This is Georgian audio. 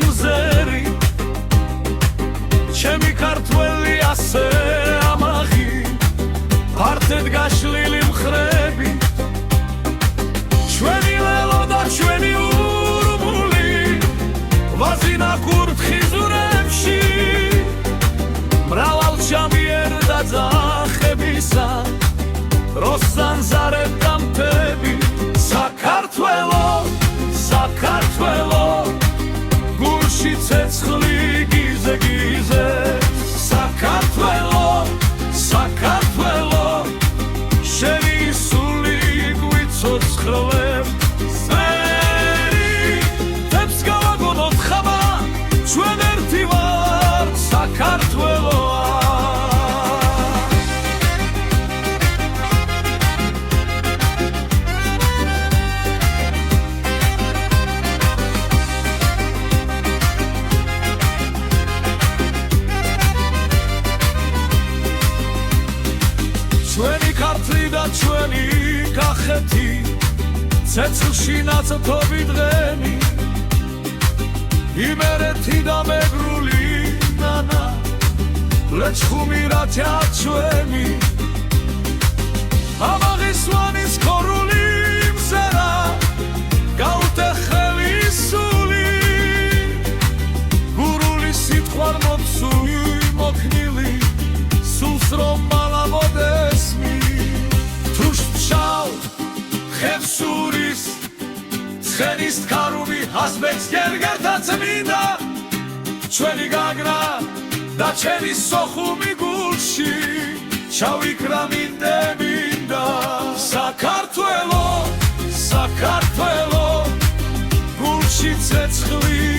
მზერი ჩემი ქართველი ასე ამაღი ფართედ გაშლილი მხრები ჩვენი ლელო და ჩვენი ურმული ვაზინა კურთხიზურებში მრავალჩამიერ და ძახებისა როსანზარებ დამთები საქართველო საქართველო გულში ცეცხლი გიზე გიზე საქართველო საქართველო შენი სული გვიცოცხლებ სერი თებს გავაგონოთ ხამა ჩვენ ერთი ვართ საქართველოა ჩვენი ქართლი და ჩვენი კახეთი ცეცხლში ნაცრთობი დღენი იმერეთი და მეგრული ნანა ლეჩხუმი რათა ჩვენი ამაღის ვანის ქორული მზერა გაუტეხელი სული გურული სიტყვარ მოცული მოქნილი სულს რომ მალამოდეს ხევსურის ცხენის ქარუმი ასბექს გერგერთა წმინდა ჩვენი გაგრა და ჩემი სოხუმი გულში ჩავიქრა მინდა საქართველო საქართველო გულში ცეცხლი